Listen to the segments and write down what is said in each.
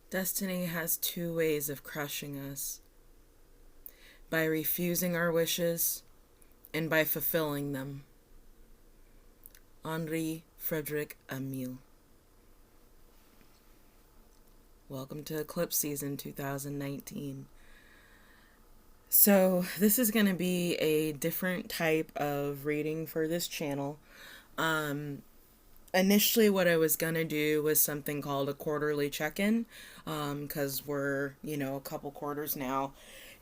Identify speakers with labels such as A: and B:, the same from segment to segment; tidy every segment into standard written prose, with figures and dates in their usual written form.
A: Destiny has two ways of crushing us: by refusing our wishes and by fulfilling them. Henri Frederick Emile. Welcome to Eclipse season 2019. So, this is going to be a different type of reading for this channel. Initially, what I was going to do was something called a quarterly check in, because we're, a couple quarters now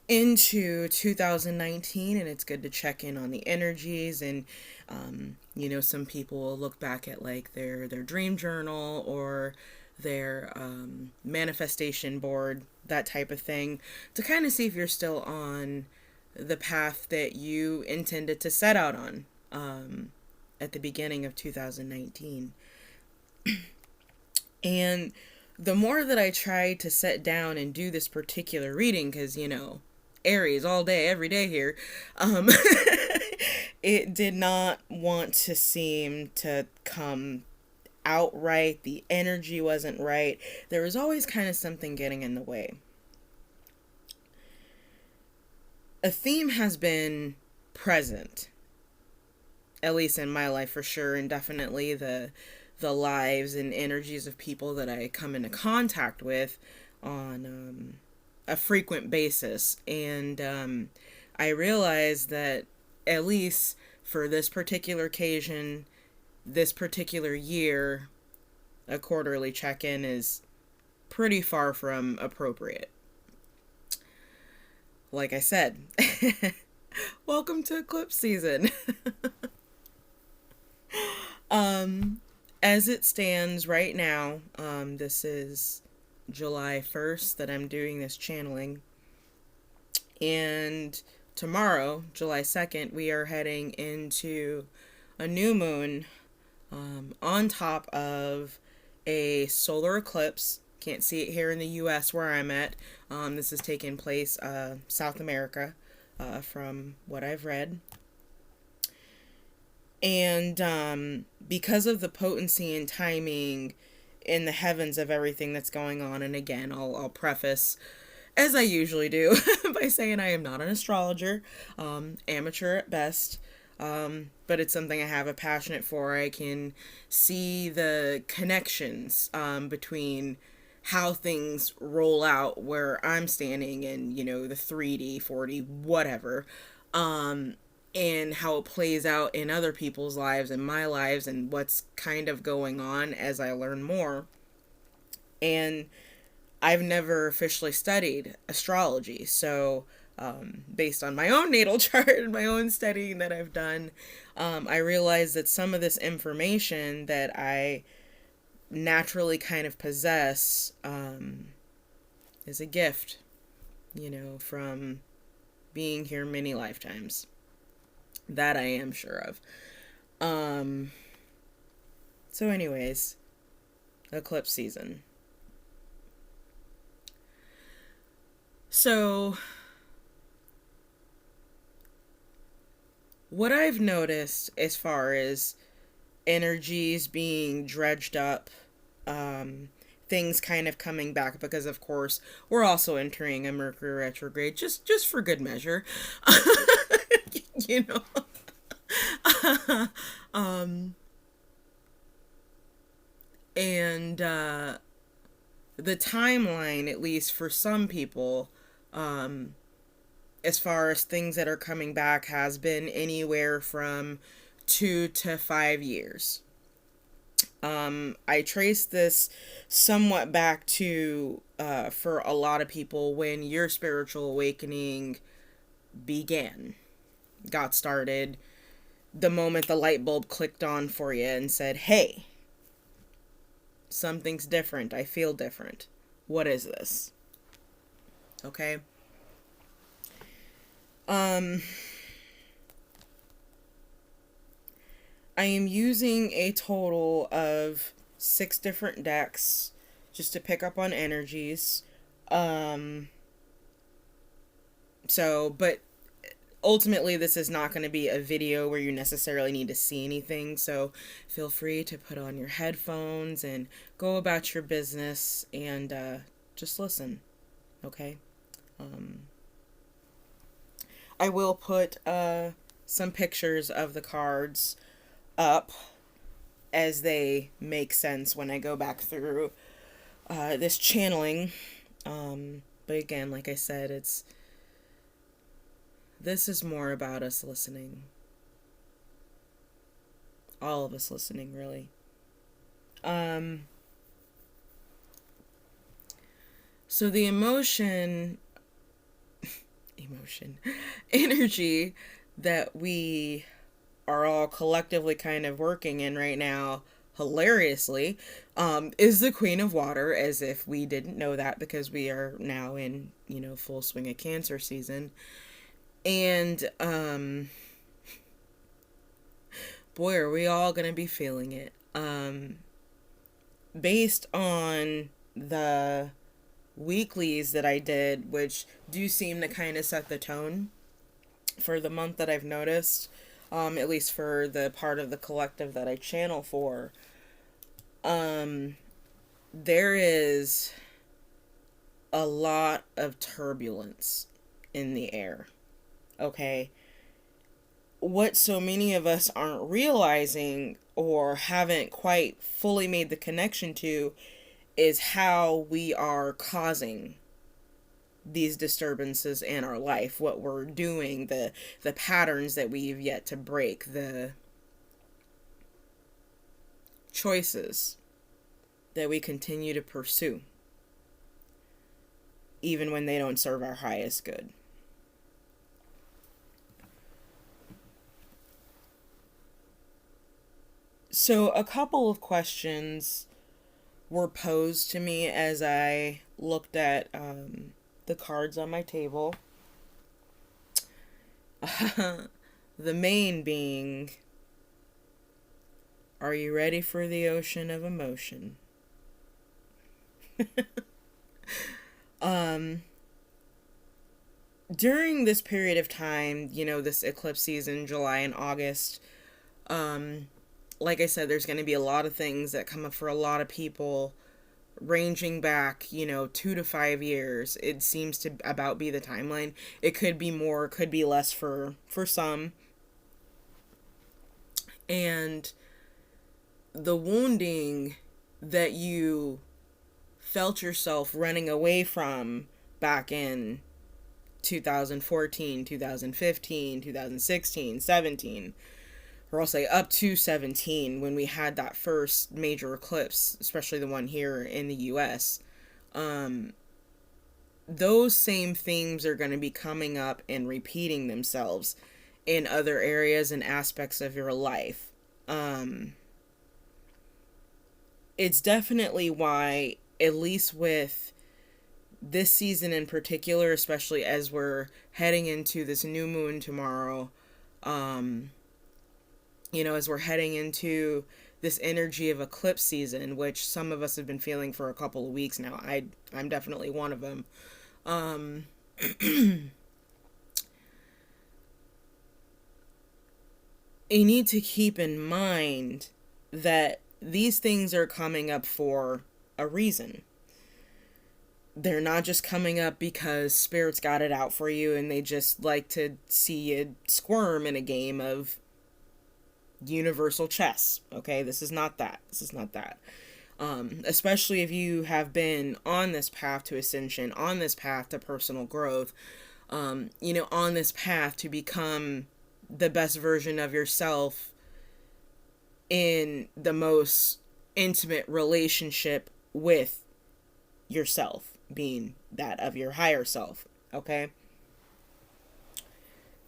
A: into 2019, and it's good to check in on the energies. And some people will look back at like their dream journal or their manifestation board, that type of thing, to kind of see if you're still on the path that you intended to set out on at the beginning of 2019. And the more that I tried to sit down and do this particular reading, because, Aries all day, every day here, it did not want to seem to come outright. The energy wasn't right. There was always kind of something getting in the way. A theme has been present, at least in my life for sure, and definitely the lives and energies of people that I come into contact with on a frequent basis. And I realized that, at least for this particular occasion, this particular year, a quarterly check-in is pretty far from appropriate. Like I said, welcome to Eclipse season. As it stands right now, this is July 1st that I'm doing this channeling. And tomorrow, July 2nd, we are heading into a new moon on top of a solar eclipse. Can't see it here in the U.S. where I'm at. This is taking place South America, from what I've read. And because of the potency and timing in the heavens of everything that's going on, and again, I'll preface, as I usually do, by saying I am not an astrologer, amateur at best, but it's something I have a passion for. I can see the connections between how things roll out where I'm standing and, the 3D, 4D, whatever. And how it plays out in other people's lives and my lives and what's kind of going on as I learn more. And I've never officially studied astrology, so based on my own natal chart and my own studying that I've done, I realized that some of this information that I naturally kind of possess is a gift, from being here many lifetimes. That I am sure of. So anyways, eclipse season. So what I've noticed as far as energies being dredged up, things kind of coming back, because of course we're also entering a Mercury retrograde, just for good measure. you know and the timeline, at least for some people, as far as things that are coming back, has been anywhere from 2 to 5 years. I trace this somewhat back to, for a lot of people, when your spiritual awakening got started, the moment the light bulb clicked on for you and said, hey, something's different. I feel different. What is this? Okay. I am using a total of 6 different decks just to pick up on energies. But ultimately this is not going to be a video where you necessarily need to see anything, so feel free to put on your headphones and go about your business and Just listen, okay? Um, I will put some pictures of the cards up as they make sense when I go back through this channeling. But again, like I said, this is more about us listening. All of us listening, really. Um, so the emotion, energy that we are all collectively kind of working in right now, hilariously, is the Queen of Water, as if we didn't know that because we are now in, full swing of Cancer season. And, boy, are we all going to be feeling it. Based on the weeklies that I did, which do seem to kind of set the tone for the month that I've noticed, at least for the part of the collective that I channel for, there is a lot of turbulence in the air. Okay? What so many of us aren't realizing or haven't quite fully made the connection to is how we are causing these disturbances in our life, what we're doing, the patterns that we've yet to break, the choices that we continue to pursue, even when they don't serve our highest good. So a couple of questions were posed to me as I looked at the cards on my table. The main being, are you ready for the ocean of emotion? During this period of time, this eclipse season, July and August, like I said, there's going to be a lot of things that come up for a lot of people, ranging back, 2 to 5 years. It seems to about be the timeline. It could be more, could be less for some. And the wounding that you felt yourself running away from back in 2014, 2015, 2016, 17, or I'll say up to 17, when we had that first major eclipse, especially the one here in the US, those same themes are going to be coming up and repeating themselves in other areas and aspects of your life. It's definitely why, at least with this season in particular, especially as we're heading into this new moon tomorrow, as we're heading into this energy of eclipse season, which some of us have been feeling for a couple of weeks now. I'm definitely one of them. You need to keep in mind that these things are coming up for a reason. They're not just coming up because spirits got it out for you and they just like to see you squirm in a game of universal chess. Okay, this is not that. Especially if you have been on this path to ascension, on this path to personal growth, on this path to become the best version of yourself in the most intimate relationship with yourself, being that of your higher self. Okay,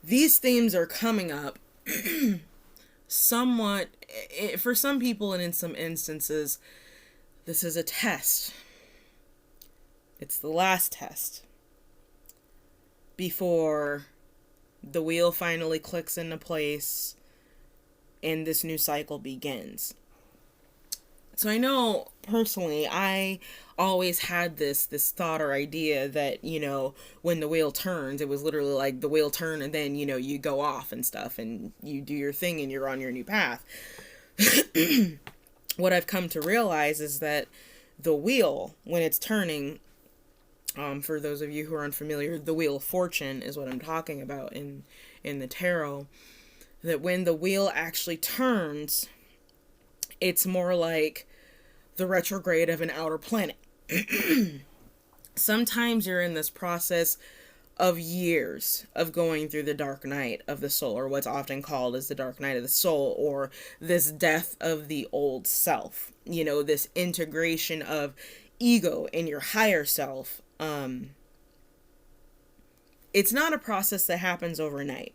A: these themes are coming up somewhat for some people, and in some instances this is a test. It's the last test before the wheel finally clicks into place and this new cycle begins. So I know personally, I always had this thought or idea that, when the wheel turns, it was literally like the wheel turn and then, you go off and stuff and you do your thing and you're on your new path. What I've come to realize is that the wheel, when it's turning, For those of you who are unfamiliar, the Wheel of Fortune is what I'm talking about in the tarot. That when the wheel actually turns, it's more like the retrograde of an outer planet. Sometimes you're in this process of years of going through the dark night of the soul, or what's often called as the dark night of the soul, or this death of the old self, this integration of ego in your higher self. It's not a process that happens overnight.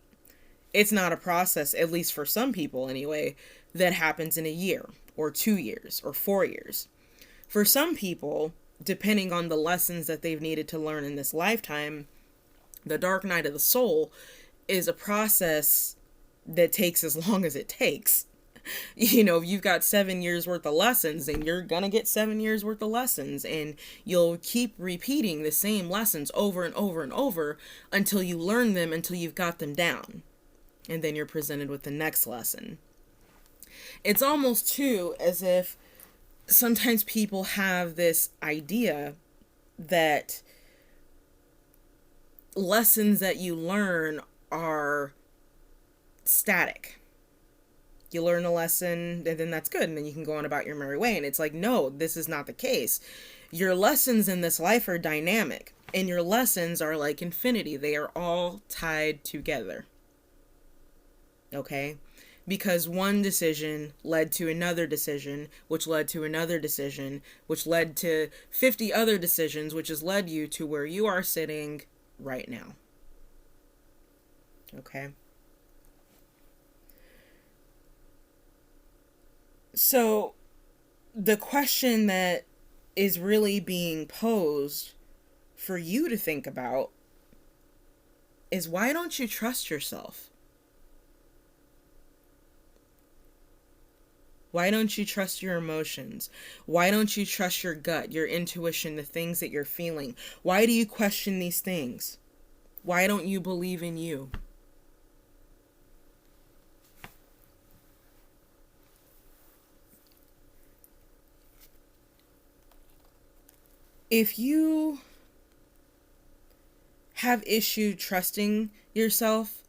A: It's not a process, at least for some people anyway, that happens in a year or 2 years or 4 years. For some people, depending on the lessons that they've needed to learn in this lifetime, the dark night of the soul is a process that takes as long as it takes. If you've got 7 years worth of lessons, then you're gonna get 7 years worth of lessons, and you'll keep repeating the same lessons over and over and over until you learn them, until you've got them down. And then you're presented with the next lesson. It's almost too as if sometimes people have this idea that lessons that you learn are static. You learn a lesson and then that's good, and then you can go on about your merry way. And it's like, no, this is not the case. Your lessons in this life are dynamic, and your lessons are like infinity. They are all tied together. Okay? Because one decision led to another decision, which led to another decision, which led to 50 other decisions, which has led you to where you are sitting right now. Okay? So, the question that is really being posed for you to think about is, why don't you trust yourself? Why don't you trust your emotions? Why don't you trust your gut, your intuition, the things that you're feeling? Why do you question these things? Why don't you believe in you? If you have issue trusting yourself,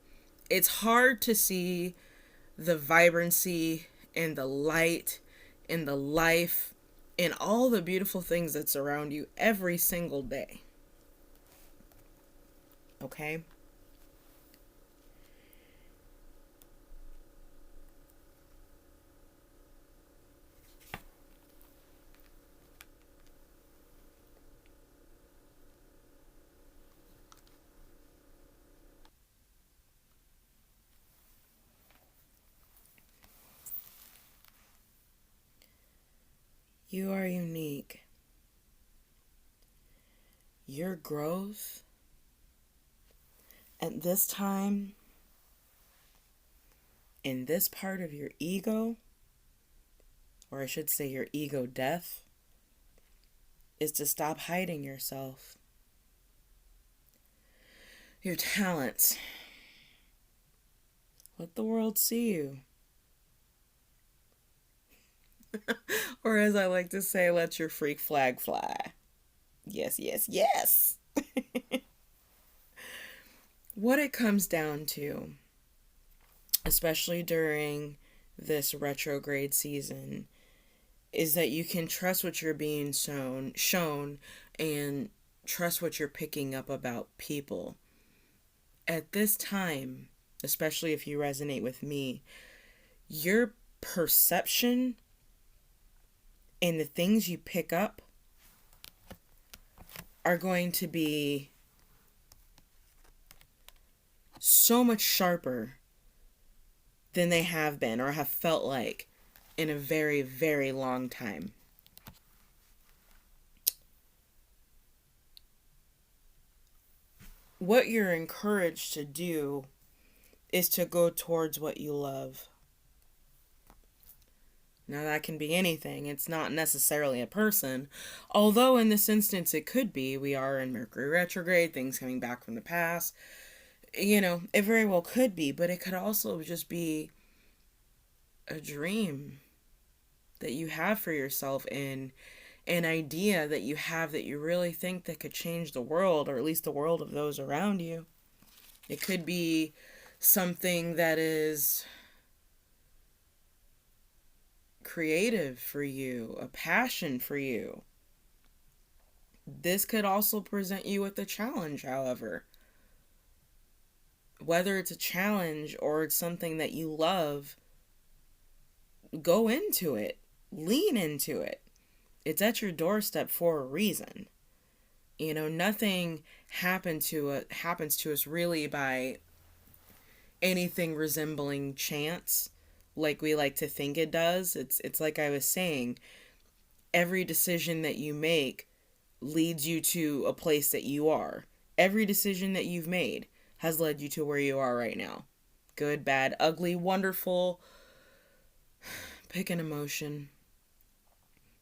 A: it's hard to see the vibrancy and the light and the life and all the beautiful things that surround you every single day. Okay? You are unique. Your growth at this time, in this part of your ego, or I should say your ego death, is to stop hiding yourself. Your talents. Let the world see you. Or as I like to say, let your freak flag fly. Yes, yes, yes. What it comes down to, especially during this retrograde season, is that you can trust what you're being shown, and trust what you're picking up about people. At this time, especially if you resonate with me, your perception and the things you pick up are going to be so much sharper than they have been or have felt like in a very, very long time. What you're encouraged to do is to go towards what you love. Now, that can be anything. It's not necessarily a person. Although, in this instance, it could be. We are in Mercury retrograde, things coming back from the past. It very well could be. But it could also just be a dream that you have for yourself. And an idea that you have that you really think that could change the world, or at least the world of those around you. It could be something that is creative for you, a passion for you. This could also present you with a challenge, however. Whether it's a challenge or it's something that you love, go into it, lean into it. It's at your doorstep for a reason. You know, nothing happens to us really by anything resembling chance like we like to think it does. It's like I was saying, every decision that you make leads you to a place that you are. Every decision that you've made has led you to where you are right now. Good, bad, ugly, wonderful. Pick an emotion.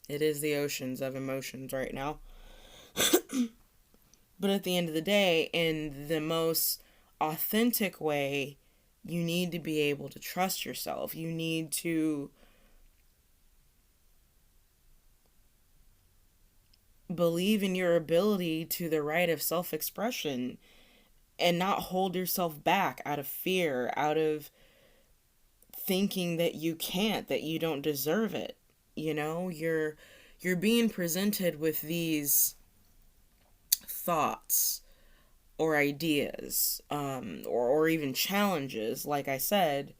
A: It is the oceans of emotions right now. But at the end of the day, in the most authentic way, you need to be able to trust yourself. You need to believe in your ability to the right of self expression and not hold yourself back out of fear, out of thinking that you can't, that you don't deserve it. You know, you're being presented with these thoughts or ideas, or even challenges, like I said,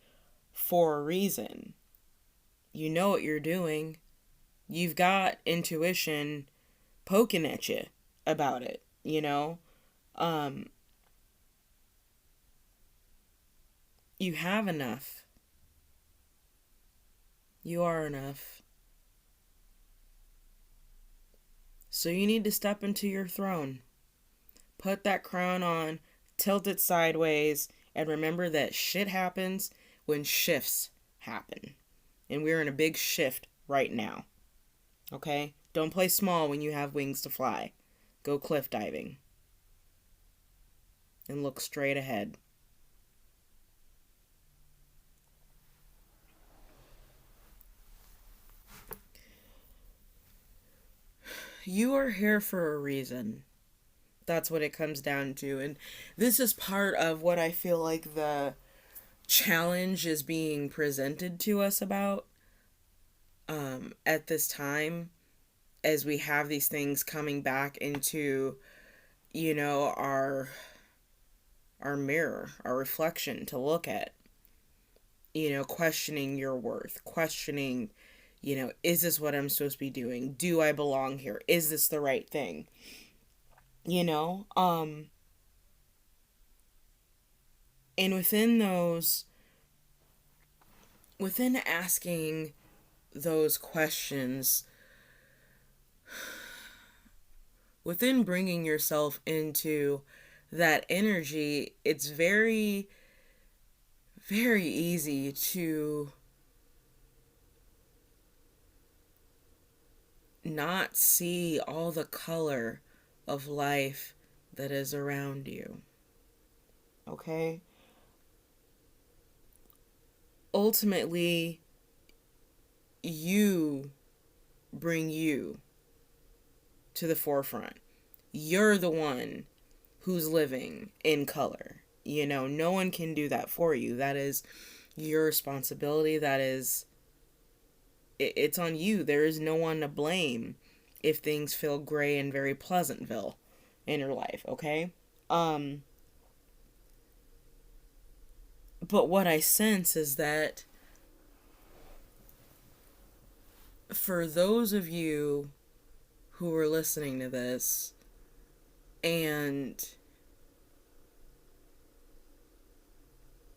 A: for a reason. You know what you're doing. You've got intuition poking at you about it, you know? You have enough. You are enough. So you need to step into your throne. Put that crown on, tilt it sideways, and remember that shit happens when shifts happen. And we're in a big shift right now. Okay? Don't play small when you have wings to fly. Go cliff diving. And look straight ahead. You are here for a reason. That's what it comes down to. And this is part of what I feel like the challenge is being presented to us about at this time, as we have these things coming back into, you know, our mirror, our reflection to look at. You know, questioning your worth, questioning, you know, is this what I'm supposed to be doing? Do I belong here? Is this the right thing? You know, and within asking those questions, within bringing yourself into that energy, it's very, very easy to not see all the color of life that is around you. Okay? Ultimately, you bring you to the forefront. You're the one who's living in color. You know, no one can do that for you. That is your responsibility. It's on you. There is no one to blame if things feel gray and very Pleasantville in your life, okay? But what I sense is that for those of you who are listening to this and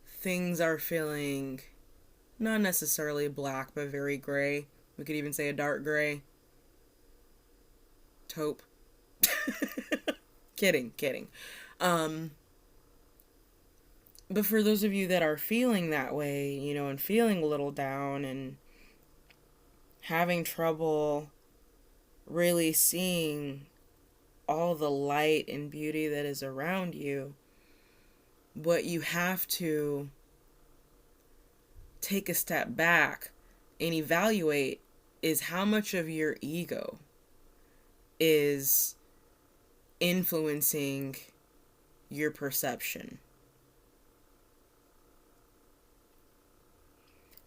A: things are feeling not necessarily black, but very gray. We could even say a dark gray. Taupe. Kidding. But for those of you that are feeling that way, you know, and feeling a little down and having trouble really seeing all the light and beauty that is around you, what you have to take a step back and evaluate is how much of your ego is influencing your perception?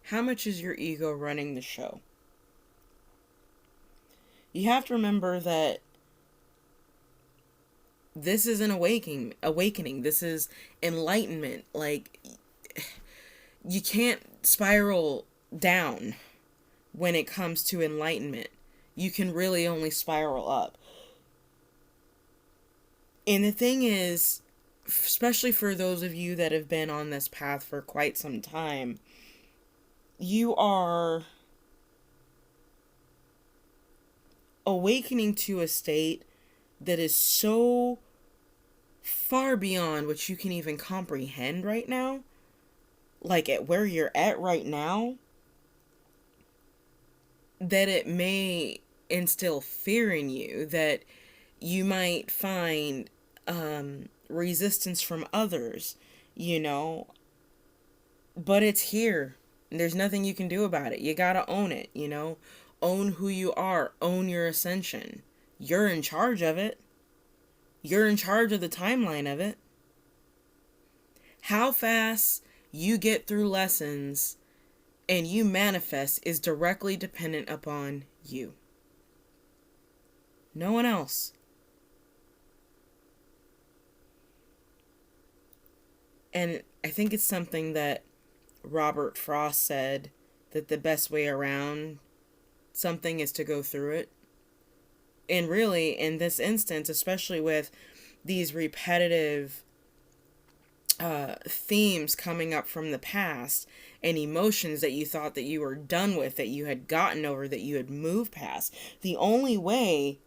A: How much is your ego running the show? You have to remember that this is an awakening. This is enlightenment. Like, you can't spiral down when it comes to enlightenment. You can really only spiral up. And the thing is, especially for those of you that have been on this path for quite some time, you are awakening to a state that is so far beyond what you can even comprehend right now. Like, at where you're at right now, that it may instill fear in you, that you might find resistance from others, you know, but it's here. There's nothing you can do about it. You gotta own it, you know. Own who you are. Own your ascension. You're in charge of it. You're in charge of the timeline of it. How fast you get through lessons and you manifest is directly dependent upon you. No one else. And I think it's something that Robert Frost said, that the best way around something is to go through it. And really, in this instance, especially with these repetitive themes coming up from the past and emotions that you thought that you were done with, that you had gotten over, that you had moved past, the only way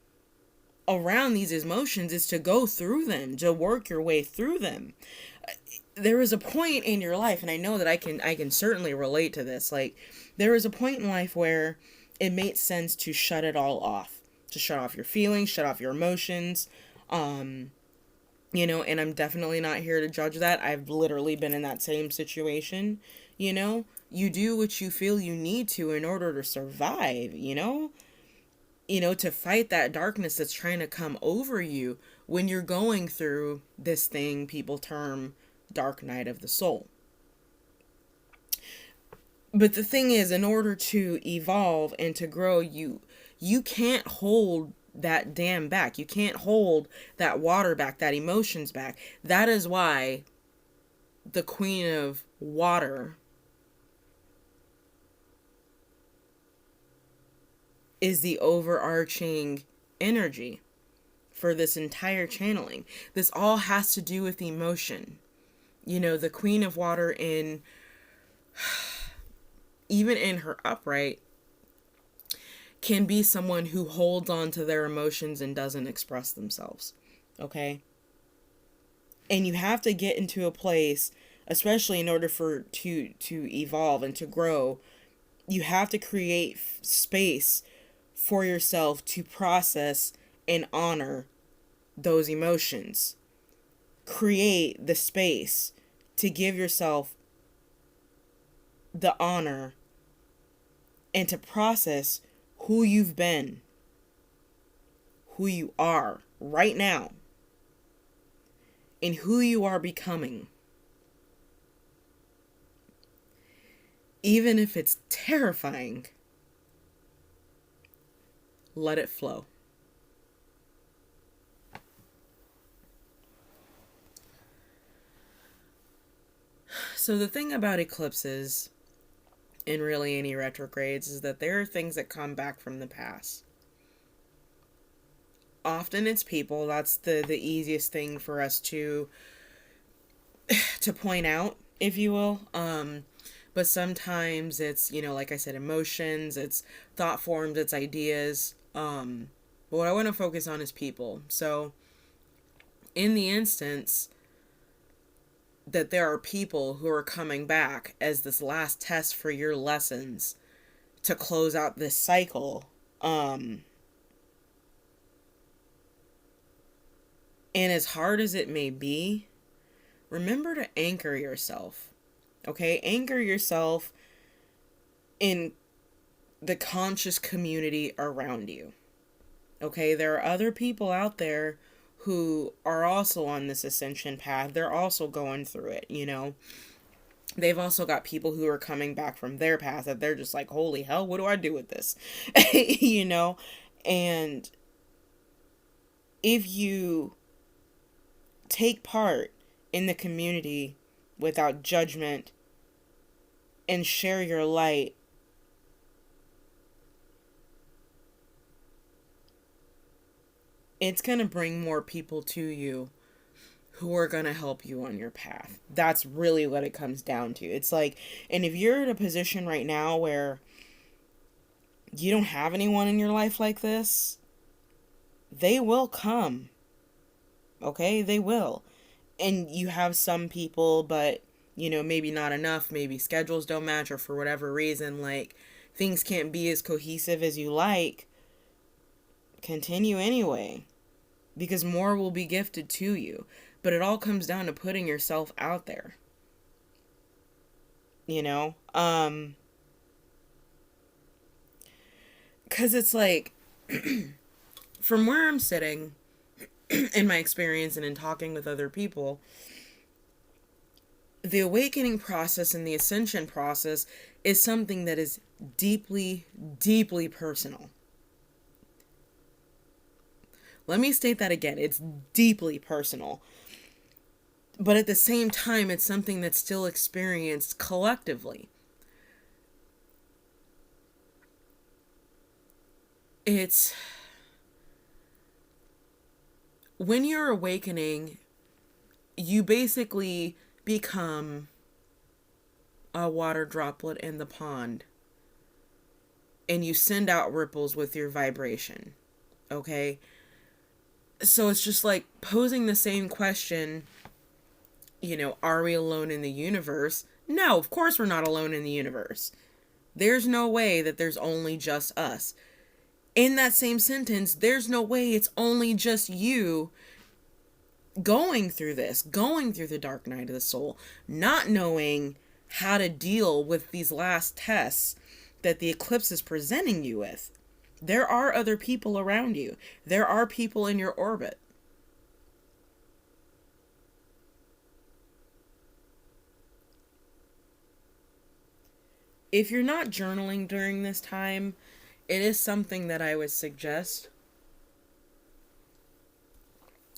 A: around these emotions is to go through them, to work your way through them. There is a point in your life, and I know that I can certainly relate to this, like, there is a point in life where it made sense to shut it all off, to shut off your feelings, shut off your emotions, you know, and I'm definitely not here to judge that. I've literally been in that same situation, you know. You do what you feel you need to in order to survive, you know, to fight that darkness that's trying to come over you when you're going through this thing people term dark night of the soul. But the thing is, in order to evolve and to grow, you can't hold that dam back. You can't hold that water back, that emotions back. That is why the Queen of Water is the overarching energy for this entire channeling. This all has to do with emotion. You know, the Queen of Water, in even in her upright, can be someone who holds on to their emotions and doesn't express themselves. Okay? And you have to get into a place, especially in order to evolve and to grow, you have to create space for yourself to process and honor those emotions. Create the space to give yourself the honor and to process who you've been, who you are right now, and who you are becoming. Even if it's terrifying, let it flow. So the thing about eclipses, and really any retrogrades, is that there are things that come back from the past. Often it's people. That's the easiest thing for us to point out, if you will. But sometimes it's, like I said, emotions, it's thought forms, it's ideas. But what I want to focus on is people. So in the instance that there are people who are coming back as this last test for your lessons to close out this cycle, and as hard as it may be, remember to anchor yourself. Okay? Anchor yourself in the conscious community around you. Okay, there are other people out there who are also on this ascension path. They're also going through it, you know. They've also got people who are coming back from their path that they're just like, holy hell, what do I do with this? You know? And if you take part in the community without judgment and share your light, it's going to bring more people to you who are going to help you on your path. That's really what it comes down to. It's like, and if you're in a position right now where you don't have anyone in your life like this, they will come. Okay? They will. And you have some people, but, you know, maybe not enough. Maybe schedules don't match, or for whatever reason, like, things can't be as cohesive as you like. Continue anyway, because more will be gifted to you. But it all comes down to putting yourself out there. You know? Because it's like, from where I'm sitting, in my experience and in talking with other people, the awakening process and the ascension process is something that is deeply, deeply personal. Let me state that again. It's deeply personal. But at the same time, it's something that's still experienced collectively. It's when you're awakening, you basically become a water droplet in the pond, and you send out ripples with your vibration. Okay? So it's just like posing the same question, you know, are we alone in the universe? No, of course we're not alone in the universe. There's no way that there's only just us. In that same sentence, there's no way it's only just you going through this, going through the dark night of the soul, not knowing how to deal with these last tests that the eclipse is presenting you with. There are other people around you. There are people in your orbit. If you're not journaling during this time, it is something that I would suggest.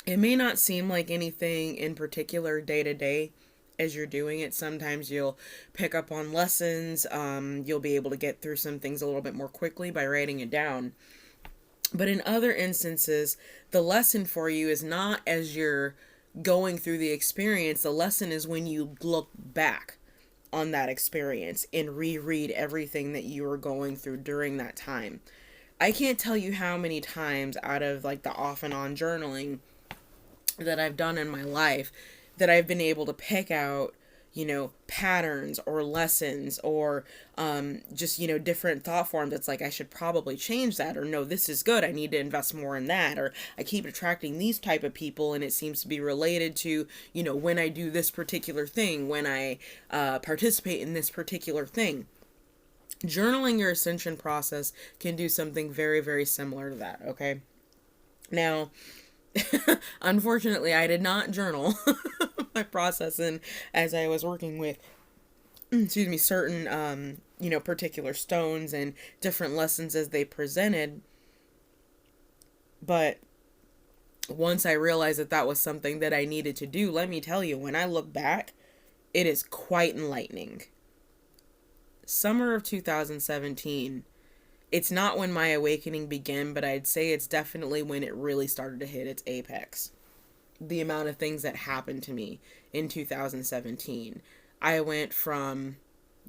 A: It may not seem like anything in particular day to day as you're doing it. Sometimes you'll pick up on lessons. You'll be able to get through some things a little bit more quickly by writing it down. But in other instances, the lesson for you is not as you're going through the experience. The lesson is when you look back on that experience and reread everything that you were going through during that time. I can't tell you how many times out of like the off and on journaling that I've done in my life that I've been able to pick out, you know, patterns or lessons or just, you know, different thought forms. It's like, I should probably change that, or no, this is good, I need to invest more in that, or I keep attracting these type of people and it seems to be related to, you know, when I do this particular thing, when I participate in this particular thing. Journaling your ascension process can do something very, very similar to that, okay? Now, unfortunately, I did not journal my process and as I was working with, excuse me, certain, you know, particular stones and different lessons as they presented. But once I realized that that was something that I needed to do, let me tell you, when I look back, it is quite enlightening. Summer of 2017, it's not when my awakening began, but I'd say it's definitely when it really started to hit its apex. The amount of things that happened to me in 2017. I went from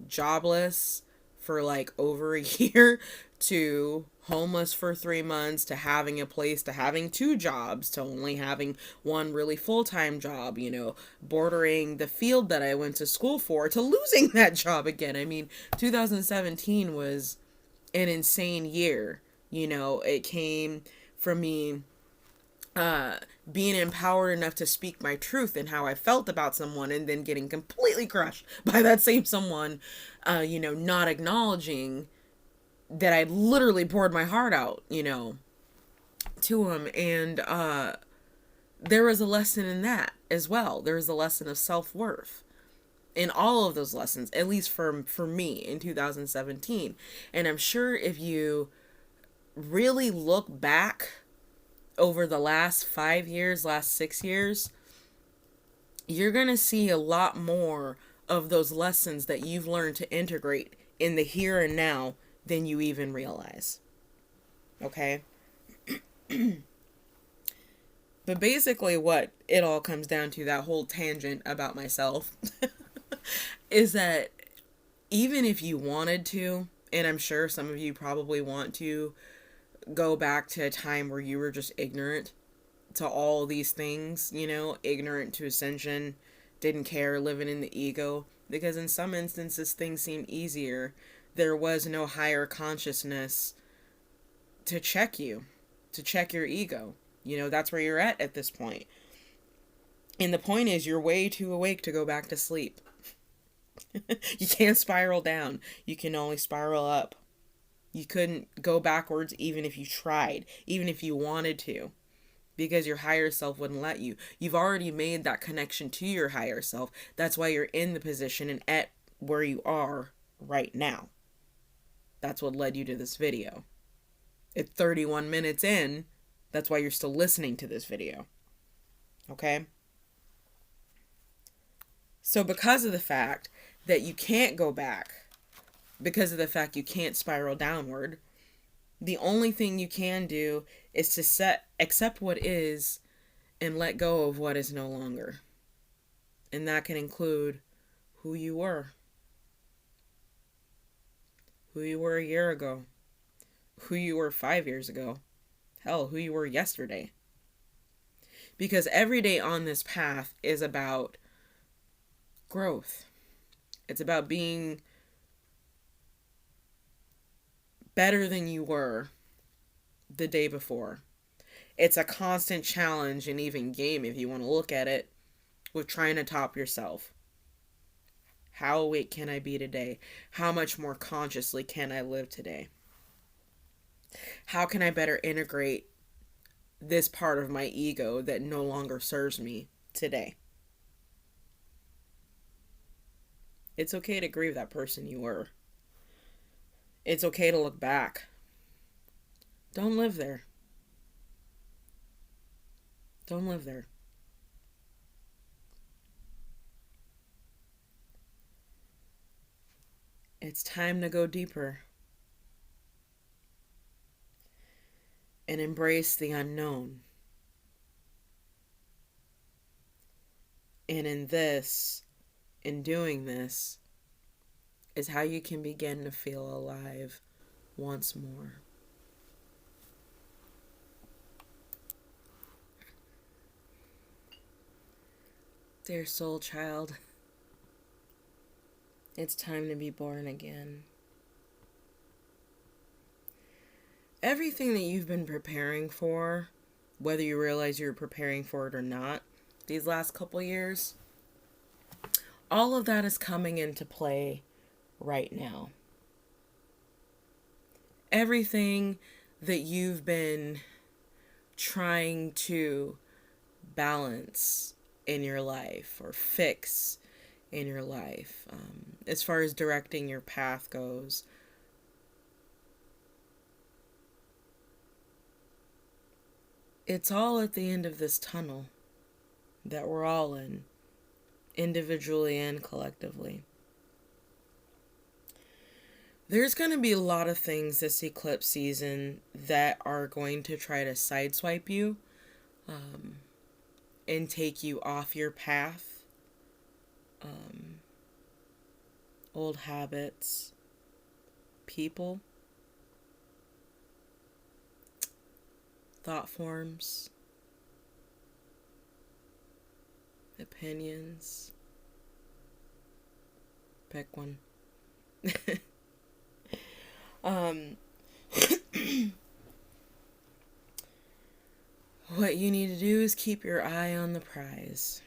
A: jobless for like over a year to homeless for 3 months to having a place to having 2 jobs to only having one really full-time job, you know, bordering the field that I went to school for to losing that job again. I mean, 2017 was an insane year. You know, it came from me being empowered enough to speak my truth and how I felt about someone, and then getting completely crushed by that same someone, you know, not acknowledging that I literally poured my heart out, you know. to him, and there was a lesson in that as well. There was a lesson of self-worth in all of those lessons, at least for me in 2017. And I'm sure if you really look back over the last 5 years, last 6 years, you're going to see a lot more of those lessons that you've learned to integrate in the here and now than you even realize. Okay? But basically what it all comes down to, that whole tangent about myself, is that even if you wanted to, and I'm sure some of you probably want to, go back to a time where you were just ignorant to all these things, ignorant to ascension, didn't care, living in the ego, because in some instances things seem easier. There was no higher consciousness to check you, to check your ego. That's where you're at this point. And the point is, you're way too awake to go back to sleep. You can't spiral down. You can only spiral up. You couldn't go backwards even if you tried, even if you wanted to, because your higher self wouldn't let you. You've already made that connection to your higher self. That's why you're in the position and at where you are right now. That's what led you to this video. At 31 minutes in, that's why you're still listening to this video. Okay? So because of the fact that you can't go back, because of the fact you can't spiral downward, the only thing you can do is to accept what is and let go of what is no longer. And that can include who you were. Who you were a year ago. Who you were 5 years ago. Hell, who you were yesterday. Because every day on this path is about growth. It's about being better than you were the day before. It's a constant challenge and even game, if you want to look at it, with trying to top yourself. How awake can I be today? How much more consciously can I live today? How can I better integrate this part of my ego that no longer serves me today? It's okay to grieve that person you were. It's okay to look back. Don't live there. Don't live there. It's time to go deeper and embrace the unknown. And in doing this, is how you can begin to feel alive once more. Dear soul child, it's time to be born again. Everything that you've been preparing for, whether you realize you're preparing for it or not, these last couple years, all of that is coming into play right now. Everything that you've been trying to balance in your life or fix in your life, as far as directing your path goes, it's all at the end of this tunnel that we're all in, individually and collectively. There's going to be a lot of things this eclipse season that are going to try to sideswipe you and take you off your path. Old habits, people, thought forms, opinions. Pick one. What you need to do is keep your eye on the prize.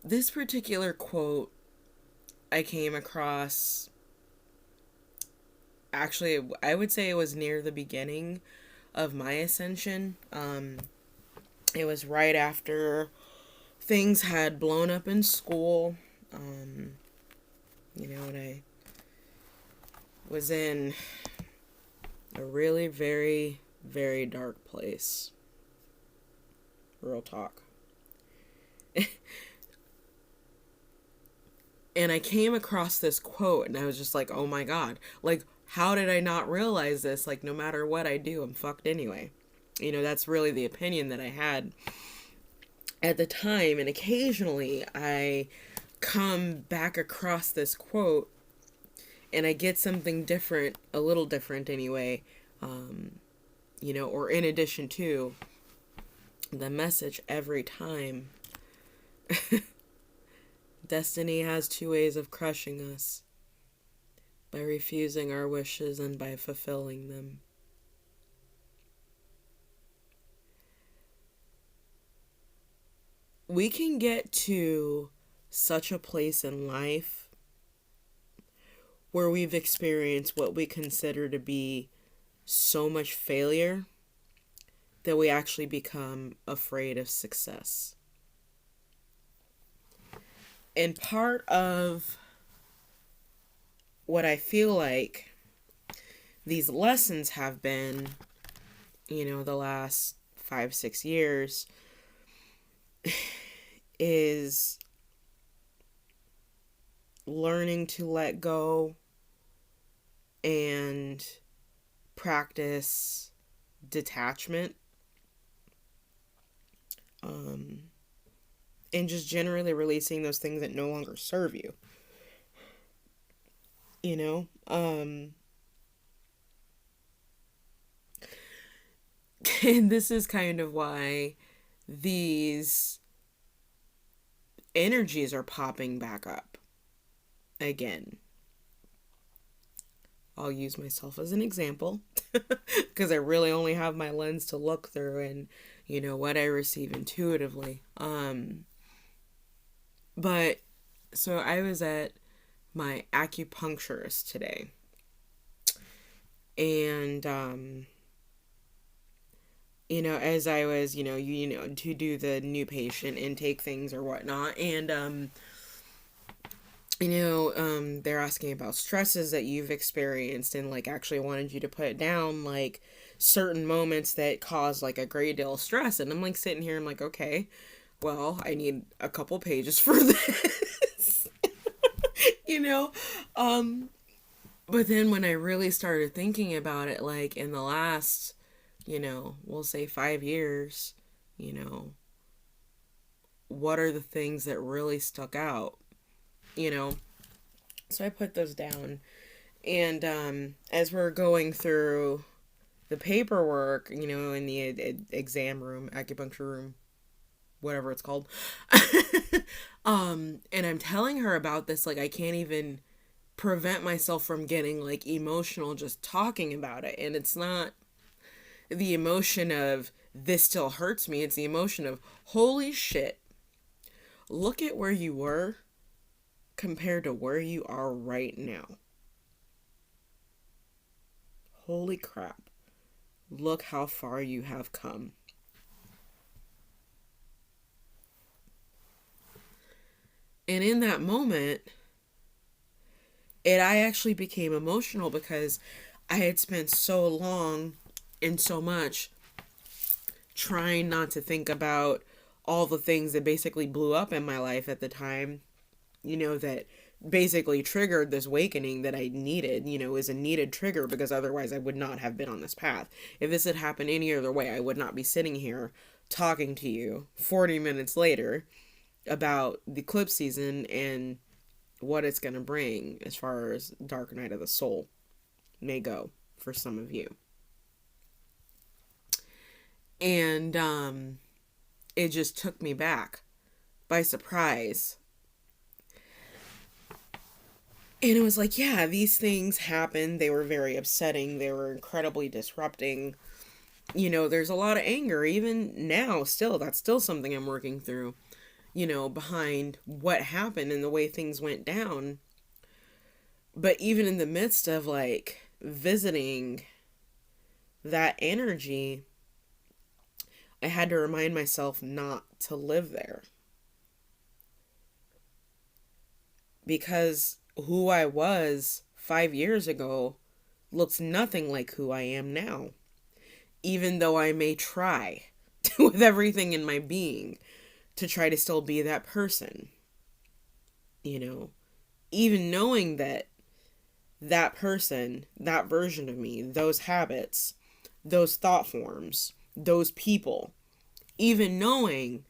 A: This particular quote I came across, actually, I would say it was near the beginning of my ascension. It was right after things had blown up in school. Um, and I was in a really very, very dark place. Real talk. And I came across this quote and I was just like, oh my God. Like, how did I not realize this? Like, no matter what I do, I'm fucked anyway. That's really the opinion that I had at the time. And occasionally I come back across this quote and I get something different, a little different anyway, or in addition to the message every time. Destiny has two ways of crushing us: by refusing our wishes and by fulfilling them. We can get to such a place in life where we've experienced what we consider to be so much failure that we actually become afraid of success. And part of what I feel like these lessons have been, the last 5-6 years, is learning to let go and practice detachment. And just generally releasing those things that no longer serve you. And this is kind of why these energies are popping back up again. I'll use myself as an example because I really only have my lens to look through and, what I receive intuitively. But so I was at my acupuncturist today, and as I was, to do the new patient intake things or whatnot, and they're asking about stresses that you've experienced, and like actually wanted you to put down like certain moments that cause like a great deal of stress. And I'm like sitting here, I'm like, okay, well, I need a couple pages for this. But then when I really started thinking about it, like in the last, we'll say 5 years, what are the things that really stuck out? So I put those down. And as we're going through the paperwork, in the exam room, acupuncture room, whatever it's called, and I'm telling her about this, like I can't even prevent myself from getting like emotional just talking about it. And it's not the emotion of this still hurts me, it's the emotion of holy shit, look at where you were compared to where you are right now. Holy crap. Look how far you have come. And in that moment, I actually became emotional because I had spent so long and so much trying not to think about all the things that basically blew up in my life at the time, that basically triggered this awakening that I needed, is a needed trigger, because otherwise I would not have been on this path. If this had happened any other way, I would not be sitting here talking to you 40 minutes later about the eclipse season and what it's going to bring as far as dark night of the soul may go for some of you. And it just took me back by surprise. And it was like, yeah, these things happened. They were very upsetting. They were incredibly disrupting. There's a lot of anger even now still. That's still something I'm working through. behind what happened and the way things went down. But even in the midst of like visiting that energy, I had to remind myself not to live there. Because who I was 5 years ago looks nothing like who I am now. Even though I may try with everything in my being to try to still be that person. You know, even knowing that that person, that version of me, those habits, those thought forms, those people, even knowing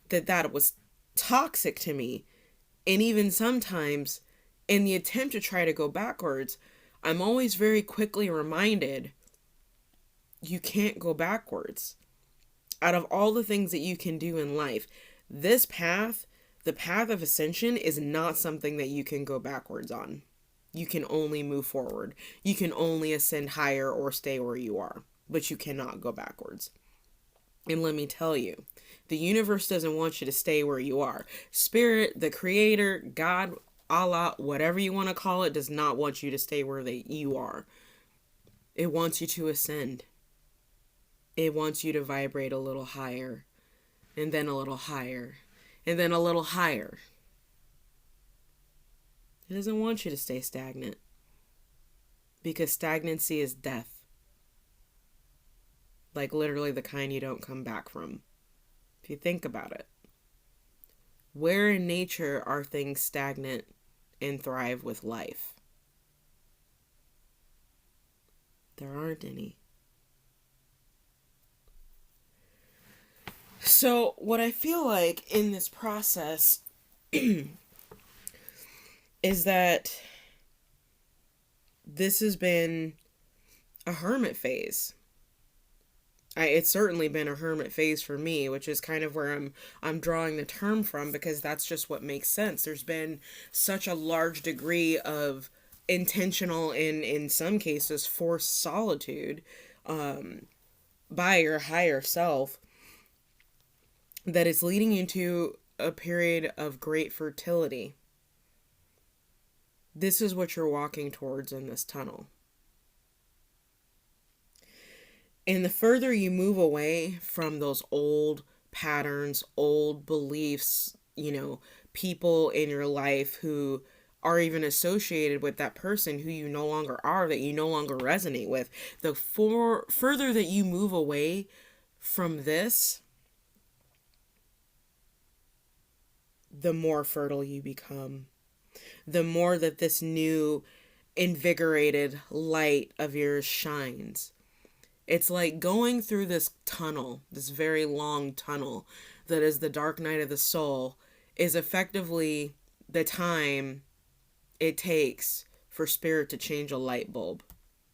A: that that was toxic to me, and even sometimes in the attempt to try to go backwards, I'm always very quickly reminded you can't go backwards. Out of all the things that you can do in life, this path, the path of ascension, is not something that you can go backwards on. You can only move forward. You can only ascend higher or stay where you are, but you cannot go backwards. And let me tell you, the universe doesn't want you to stay where you are. Spirit, the creator, God, Allah, whatever you want to call it, does not want you to stay where you are. It wants you to ascend. It wants you to vibrate a little higher, and then a little higher, and then a little higher. It doesn't want you to stay stagnant, because stagnancy is death. Like literally the kind you don't come back from. If you think about it. Where in nature are things stagnant and thrive with life? There aren't any. So what I feel like in this process is that this has been a hermit phase. It's certainly been a hermit phase for me, which is kind of where I'm drawing the term from, because that's just what makes sense. There's been such a large degree of intentional and in some cases forced solitude by your higher self that is leading into a period of great fertility. This is what you're walking towards in this tunnel. And the further you move away from those old patterns, old beliefs, people in your life who are even associated with that person who you no longer are, that you no longer resonate with, the further that you move away from this, the more fertile you become. The more that this new invigorated light of yours shines. It's like going through this tunnel, this very long tunnel that is the dark night of the soul, is effectively the time it takes for spirit to change a light bulb.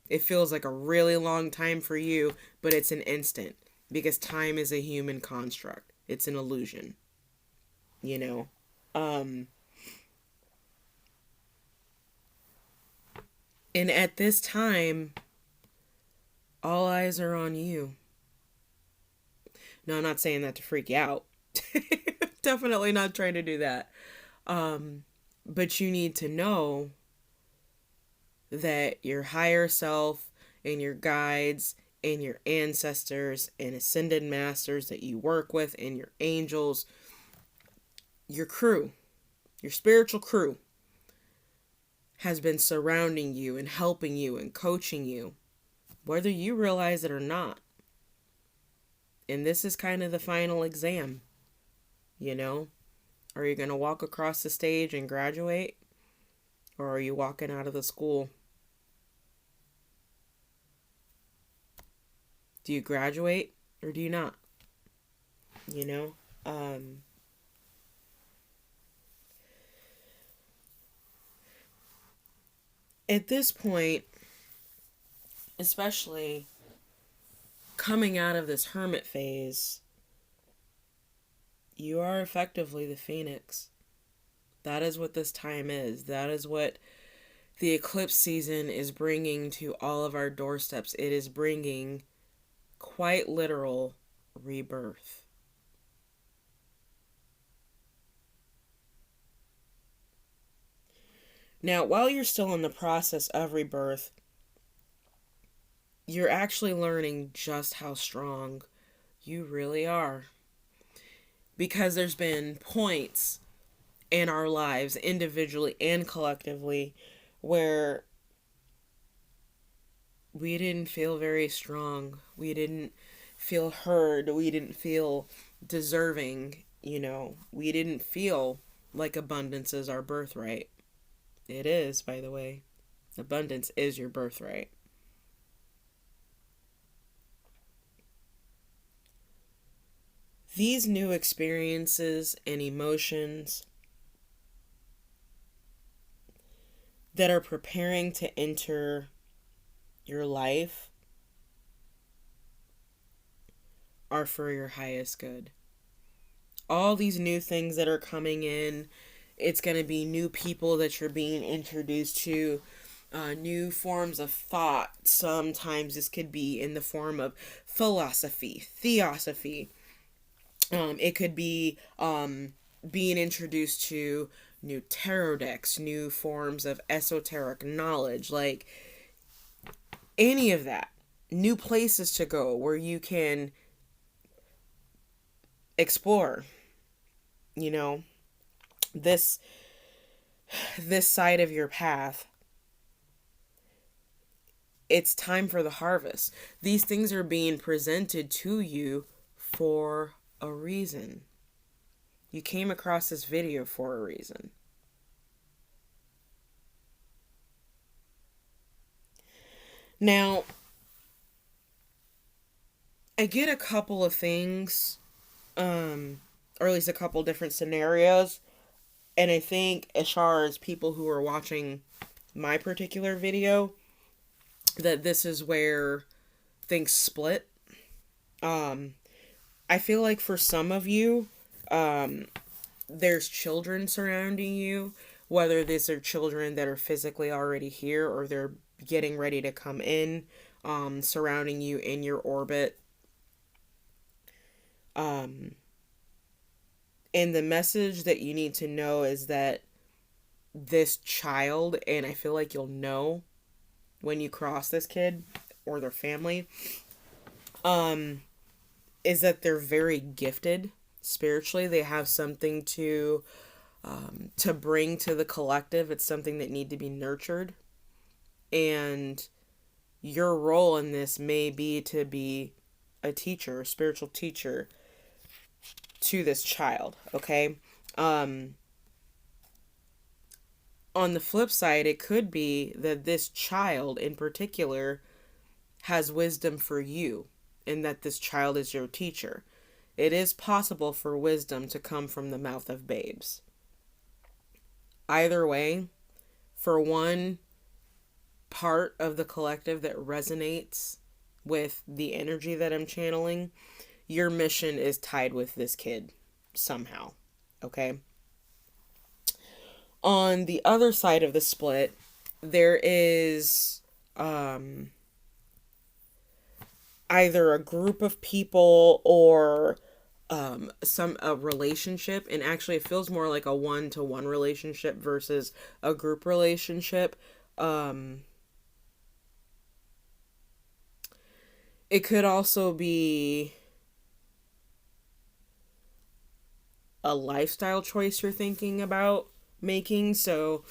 A: It feels like a really long time for you, but it's an instant, because time is a human construct. It's an illusion. And at this time, all eyes are on you. No, I'm not saying that to freak you out. Definitely not trying to do that. But you need to know that your higher self and your guides and your ancestors and ascended masters that you work with and your angels, your crew, your spiritual crew, has been surrounding you and helping you and coaching you, whether you realize it or not. And this is kind of the final exam. Are you going to walk across the stage and graduate? Or are you walking out of the school? Do you graduate or do you not? At this point, especially coming out of this hermit phase, you are effectively the phoenix. That is what this time is. That is what the eclipse season is bringing to all of our doorsteps. It is bringing quite literal rebirth. Now, while you're still in the process of rebirth, you're actually learning just how strong you really are. Because there's been points in our lives, individually and collectively, where we didn't feel very strong. We didn't feel heard. We didn't feel deserving. We didn't feel like abundance is our birthright. It is, by the way. Abundance is your birthright. These new experiences and emotions that are preparing to enter your life are for your highest good. All these new things that are coming in, it's going to be new people that you're being introduced to, new forms of thought. Sometimes this could be in the form of philosophy, theosophy. It could be being introduced to new tarot decks, new forms of esoteric knowledge, like any of that. New places to go where you can explore, you know, this side of your path. It's time for the harvest. These things are being presented to you for a reason. You came across this video for a reason. Now, I get a couple of things, or at least a couple different scenarios, and I think as far as people who are watching my particular video, that this is where things split. I feel like for some of you, there's children surrounding you, whether these are children that are physically already here or they're getting ready to come in, surrounding you in your orbit. And the message that you need to know is that this child, and I feel like you'll know when you cross this kid or their family, is that they're very gifted spiritually. They have something to bring to the collective. It's something that need to be nurtured. And your role in this may be to be a teacher, a spiritual teacher to this child, okay? On the flip side, it could be that this child in particular has wisdom for you, and that this child is your teacher. It is possible for wisdom to come from the mouth of babes. Either way, for one part of the collective that resonates with the energy that I'm channeling, your mission is tied with this kid somehow, okay? On the other side of the split, there is either a group of people or a relationship, and actually it feels more like a one-to-one relationship versus a group relationship. It could also be a lifestyle choice you're thinking about making. So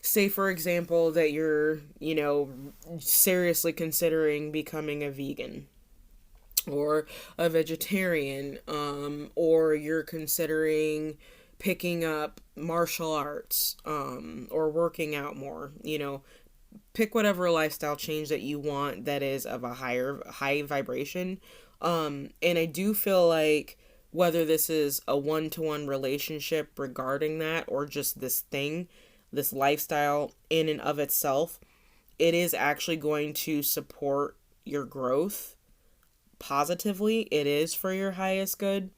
A: say for example that you're, seriously considering becoming a vegan or a vegetarian, or you're considering picking up martial arts, or working out more. Pick whatever lifestyle change that you want that is of a high vibration. And I do feel like whether this is a one-to-one relationship regarding that or just this thing, this lifestyle in and of itself, it is actually going to support your growth positively. It is for your highest good.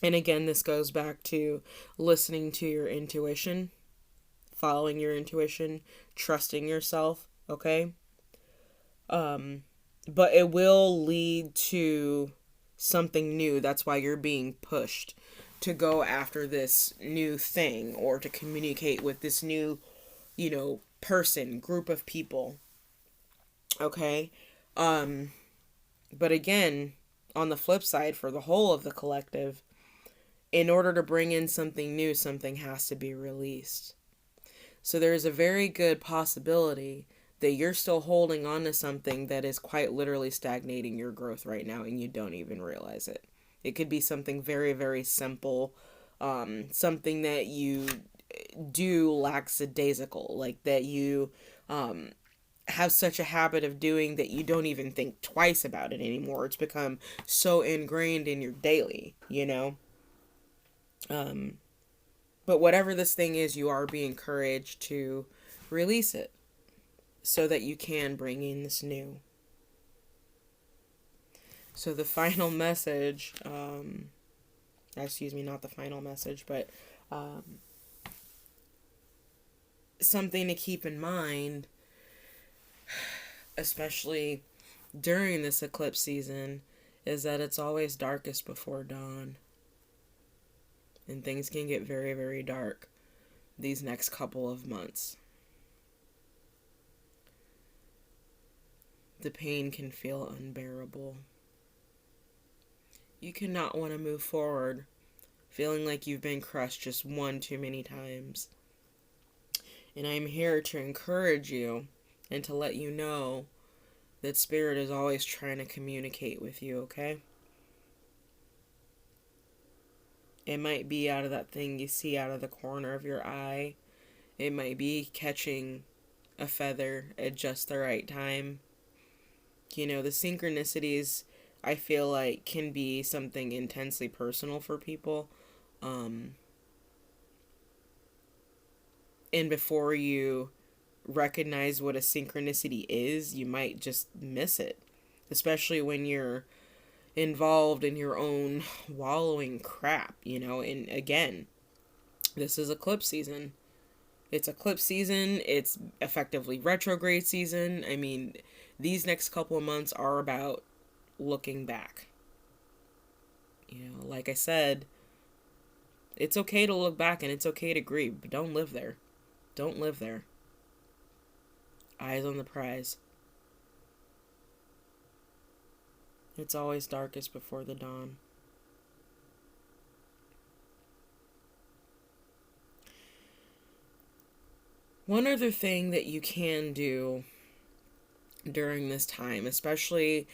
A: And again, this goes back to listening to your intuition, following your intuition, trusting yourself, okay? But it will lead to something new. That's why you're being pushed to go after this new thing or to communicate with this new person, group of people. Okay? But again, on the flip side, for the whole of the collective, in order to bring in something new, something has to be released. So there's a very good possibility that you're still holding on to something that is quite literally stagnating your growth right now and you don't even realize it. It could be something very, very simple, something that you do lackadaisical, like that you have such a habit of doing that you don't even think twice about it anymore. It's become so ingrained in your daily, But whatever this thing is, you are being encouraged to release it so that you can bring in this new. So the final message, excuse me, not the final message, but something to keep in mind, especially during this eclipse season, is that it's always darkest before dawn. And things can get very, very dark these next couple of months. The pain can feel unbearable. You cannot want to move forward feeling like you've been crushed just one too many times. And I'm here to encourage you and to let you know that Spirit is always trying to communicate with you, okay? It might be out of that thing you see out of the corner of your eye. It might be catching a feather at just the right time. The synchronicities, I feel like, can be something intensely personal for people. And before you recognize what a synchronicity is, you might just miss it. Especially when you're involved in your own wallowing crap, and again, this is eclipse season. It's eclipse season. It's effectively retrograde season. I mean, these next couple of months are about looking back. Like I said, it's okay to look back and it's okay to grieve, but don't live there. Don't live there. Eyes on the prize. It's always darkest before the dawn. One other thing that you can do during this time, especially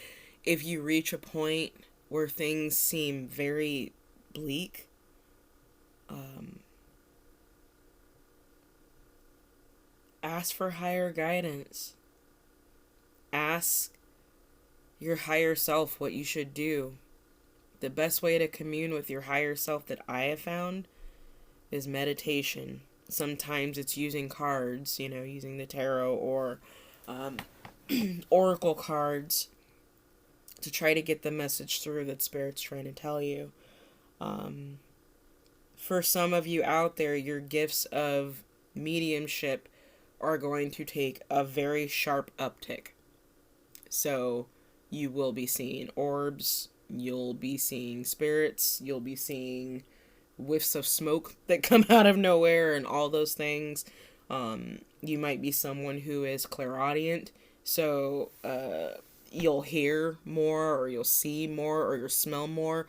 A: if you reach a point where things seem very bleak, ask for higher guidance. Ask your higher self what you should do. The best way to commune with your higher self that I have found is meditation. Sometimes it's using cards, using the tarot or oracle cards to try to get the message through that Spirit's trying to tell you. For some of you out there, your gifts of mediumship are going to take a very sharp uptick. So you will be seeing orbs, you'll be seeing spirits, you'll be seeing whiffs of smoke that come out of nowhere and all those things. You might be someone who is clairaudient, so you'll hear more or you'll see more or you'll smell more.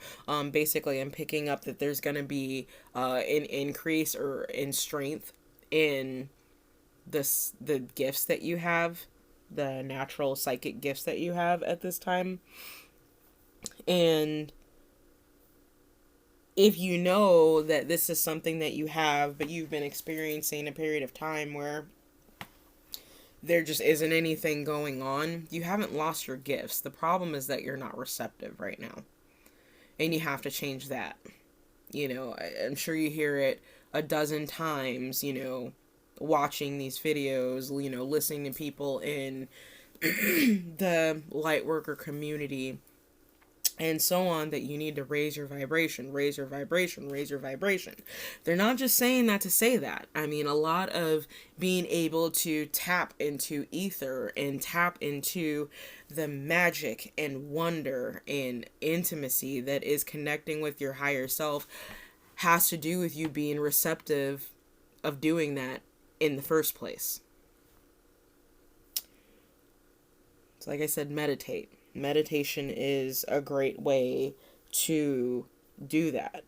A: Basically, I'm picking up that there's going to be an increase or in strength in the gifts that you have, the natural psychic gifts that you have at this time. And if you know that this is something that you have, but you've been experiencing a period of time where there just isn't anything going on, you haven't lost your gifts. The problem is that you're not receptive right now. And you have to change that. I'm sure you hear it a dozen times, watching these videos, listening to people in the light worker community and so on, that you need to raise your vibration, raise your vibration, raise your vibration. They're not just saying that to say that. I mean, a lot of being able to tap into ether and tap into the magic and wonder and intimacy that is connecting with your higher self has to do with you being receptive of doing that in the first place. So like I said, meditate. Meditation is a great way to do that.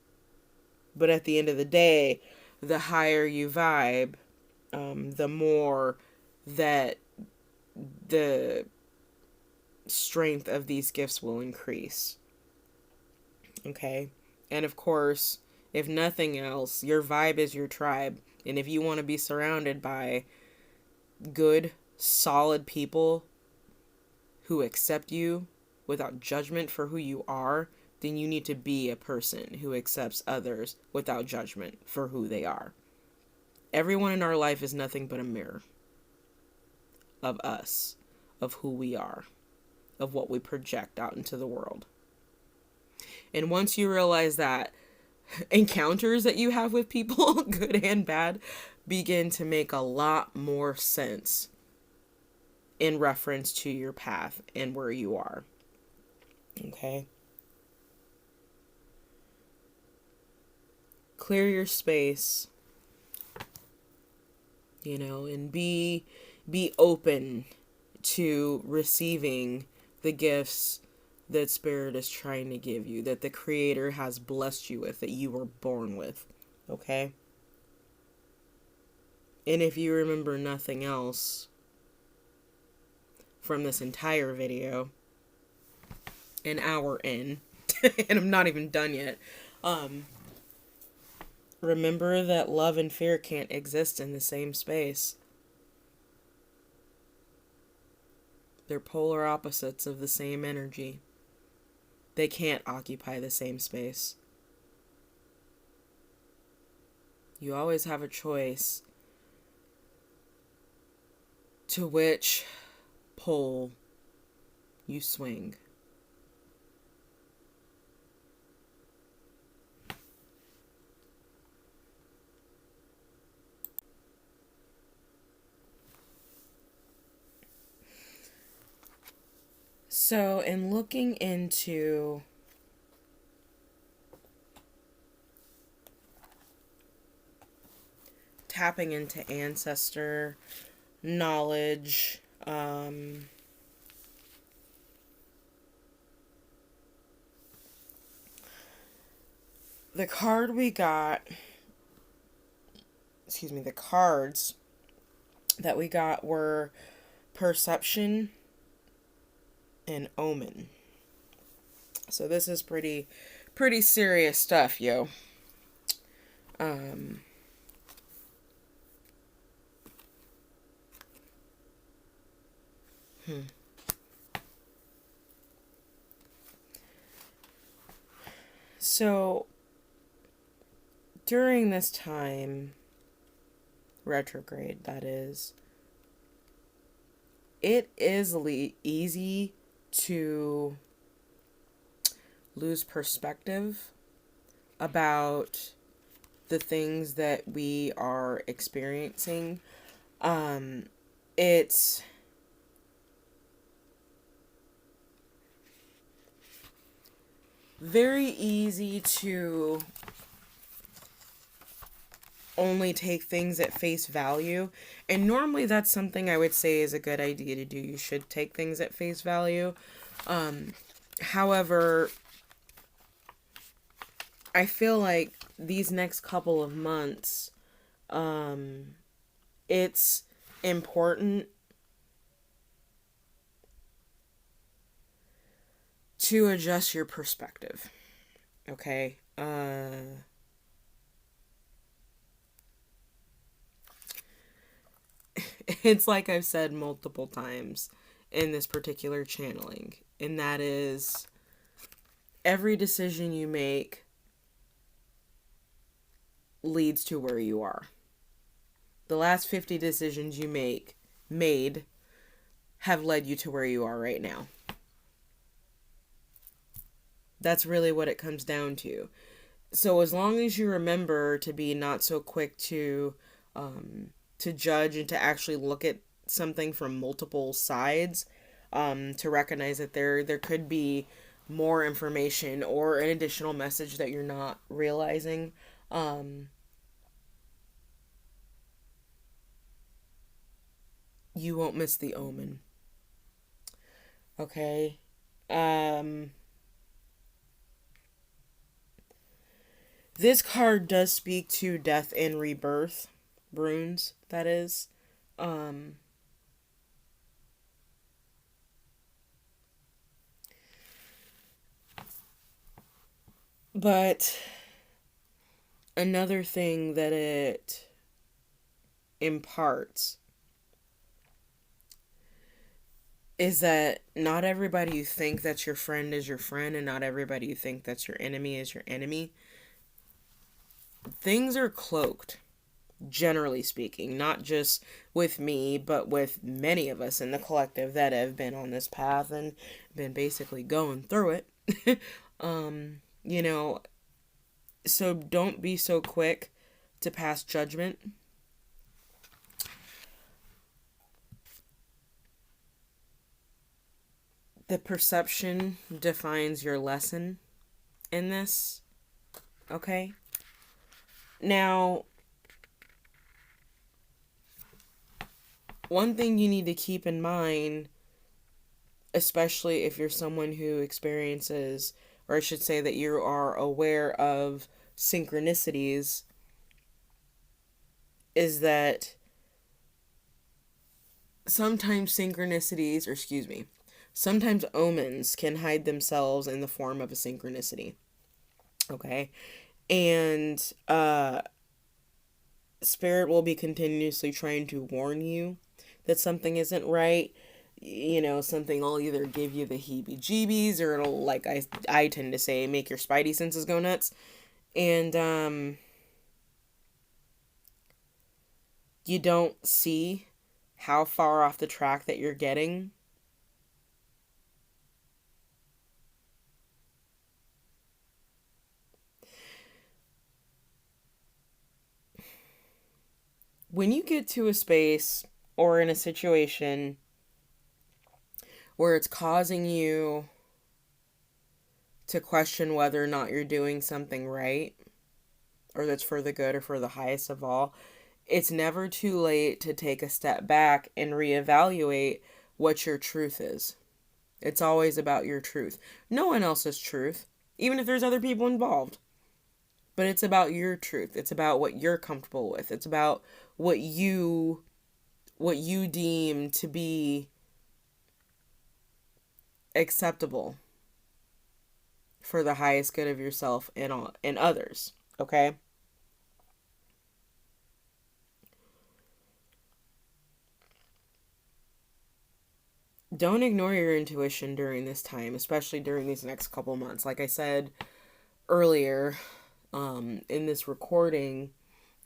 A: But at the end of the day, the higher you vibe, the more that the strength of these gifts will increase. Okay? And of course, if nothing else, your vibe is your tribe. And if you want to be surrounded by good, solid people who accept you without judgment for who you are, then you need to be a person who accepts others without judgment for who they are. Everyone in our life is nothing but a mirror of us, of who we are, of what we project out into the world. And once you realize that, encounters that you have with people, good and bad, begin to make a lot more sense in reference to your path and where you are. Okay? Clear your space, and be open to receiving the gifts that Spirit is trying to give you, that the Creator has blessed you with, that you were born with. Okay? And if you remember nothing else from this entire video, an hour in, and I'm not even done yet, remember that love and fear can't exist in the same space. They're polar opposites of the same energy. They can't occupy the same space. You always have a choice to which pole you swing. So, in looking into tapping into ancestor knowledge, the card we got, the cards that we got were perception and omen. So this is pretty serious stuff, yo. So during this time, retrograde, that is, it is easy to lose perspective about the things that we are experiencing. It's very easy to only take things at face value. And normally that's something I would say is a good idea to do. You should take things at face value. However, I feel like these next couple of months, it's important to adjust your perspective. Okay? It's like I've said multiple times in this particular channeling, and that is, every decision you make leads to where you are. The last 50 decisions you made have led you to where you are right now. That's really what it comes down to. So as long as you remember to be not so quick to judge and to actually look at something from multiple sides, to recognize that there could be more information or an additional message that you're not realizing, you won't miss the omen. Okay? Um, this card does speak to death and rebirth. Runes, that is. Um, but another thing that it imparts is that not everybody you think that's your friend is your friend, and not everybody you think that's your enemy is your enemy. Things are cloaked, generally speaking, not just with me, but with many of us in the collective that have been on this path and been basically going through it. You know, so don't be so quick to pass judgment. The perception defines your lesson in this, okay? Now, one thing you need to keep in mind, especially if you're someone who experiences, or I should say that you are aware of synchronicities, is that sometimes synchronicities, or excuse me, sometimes omens can hide themselves in the form of a synchronicity. Okay? And spirit will be continuously trying to warn you that something isn't right. You know, something will either give you the heebie jeebies, or it'll, like I tend to say, make your spidey senses go nuts. And you don't see how far off the track that you're getting. When you get to a space or in a situation where it's causing you to question whether or not you're doing something right, or that's for the good or for the highest of all, it's never too late to take a step back and reevaluate what your truth is. It's always about your truth. No one else's truth, even if there's other people involved. But it's about your truth. It's about what you're comfortable with. It's about what you deem to be acceptable for the highest good of yourself and others. Okay? Don't ignore your intuition during this time, especially during these next couple months. Like I said earlier, in this recording,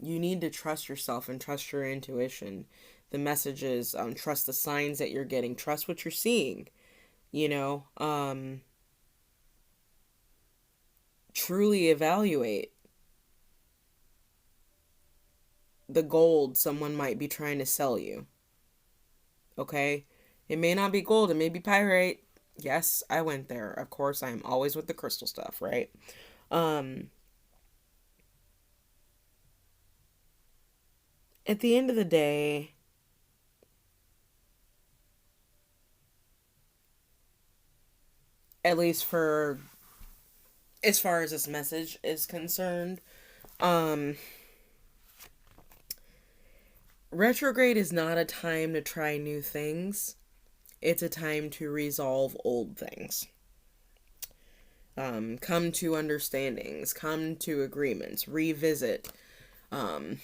A: you need to trust yourself and trust your intuition. The messages, trust the signs that you're getting, trust what you're seeing, you know, truly evaluate the gold someone might be trying to sell you. Okay? It may not be gold, it may be pyrite. Yes, I went there. Of course, I am always with the crystal stuff, right? Um, at the end of the day, at least for as far as this message is concerned, um, retrograde is not a time to try new things. It's a time to resolve old things. Come to understandings, come to agreements, revisit, um,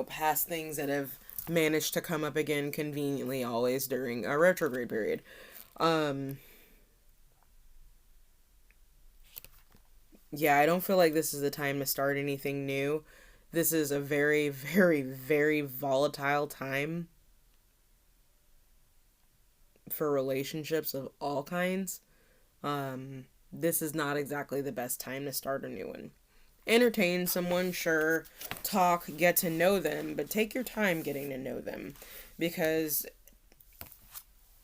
A: past things that have managed to come up again conveniently always during a retrograde period. Um, yeah, I don't feel like this is the time to start anything new. This is a very, very, very volatile time for relationships of all kinds. This is not exactly the best time to start a new one. Entertain someone, sure, talk, get to know them, but take your time getting to know them, because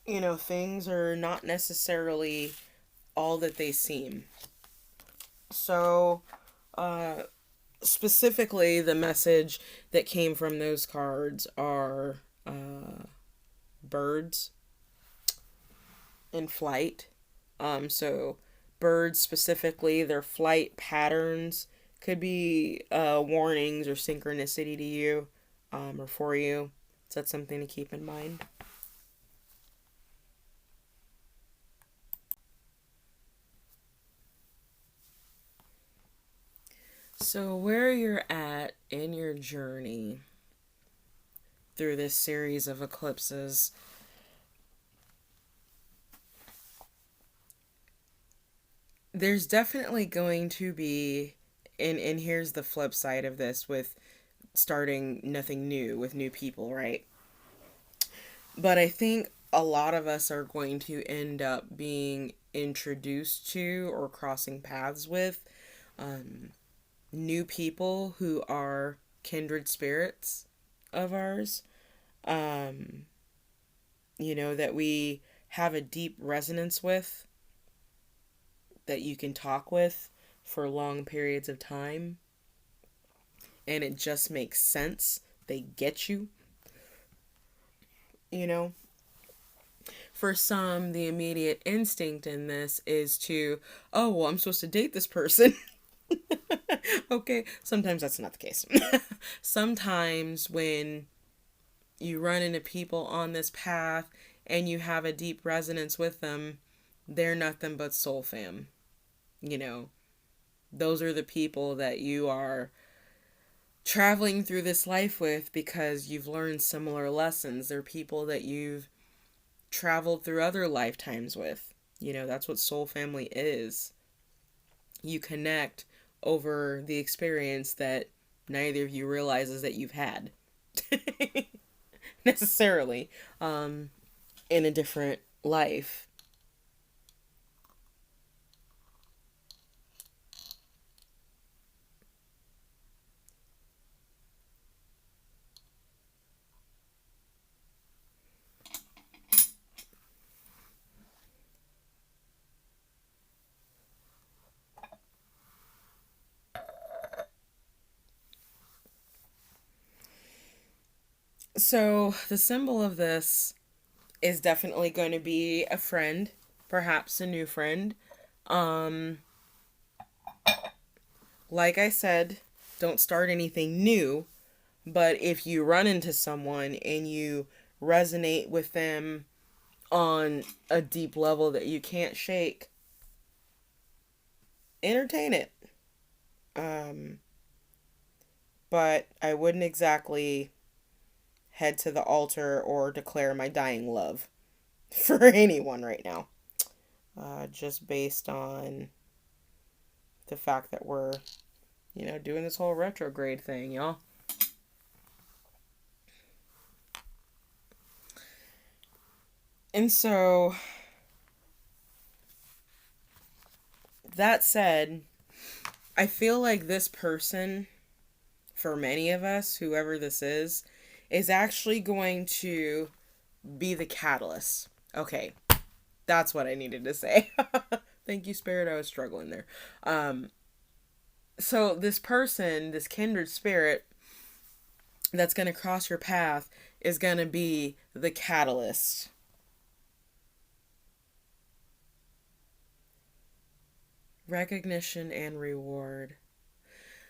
A: things are not necessarily all that they seem. So, specifically, the message that came from those cards are birds in flight. So birds specifically, their flight patterns could be warnings or synchronicity to you, or for you. So that's something to keep in mind. So, where you're at in your journey through this series of eclipses, there's definitely going to be, and here's the flip side of this with starting nothing new with new people, right? But I think a lot of us are going to end up being introduced to or crossing paths with um, new people who are kindred spirits of ours, um, that we have a deep resonance with, that you can talk with for long periods of time, and it just makes sense. They get you, you know. For some, the immediate instinct in this is to, oh, well, I'm supposed to date this person. Okay, sometimes that's not the case. Sometimes when you run into people on this path and you have a deep resonance with them, they're nothing but soul fam. You know, those are the people that you are traveling through this life with because you've learned similar lessons. They're people that you've traveled through other lifetimes with. That's what soul family is. You connect over the experience that neither of you realizes that you've had necessarily, in a different life. So the symbol of this is definitely going to be a friend, perhaps a new friend. Um, like I said, don't start anything new, but if you run into someone and you resonate with them on a deep level that you can't shake, entertain it. Um, but I wouldn't exactly head to the altar or declare my dying love for anyone right now. Just based on the fact that we're, doing this whole retrograde thing, y'all. And so, that said, I feel like this person, for many of us, whoever this is actually going to be the catalyst. Okay, that's what I needed to say. Thank you, Spirit. I was struggling there. So this person, this kindred spirit that's going to cross your path is going to be the catalyst. Recognition and reward.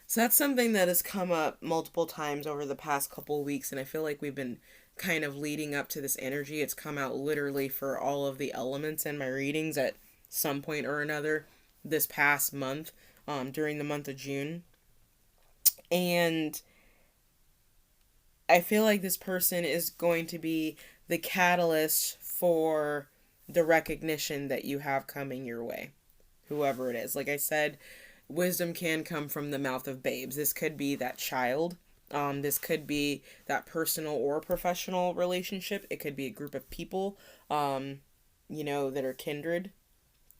A: So that's something that has come up multiple times over the past couple of weeks, and I feel like we've been kind of leading up to this energy. It's come out literally for all of the elements in my readings at some point or another this past month, during the month of June. And I feel like this person is going to be the catalyst for the recognition that you have coming your way, whoever it is. Like I said, wisdom can come from the mouth of babes. This could be that child. This could be that personal or professional relationship. It could be a group of people, that are kindred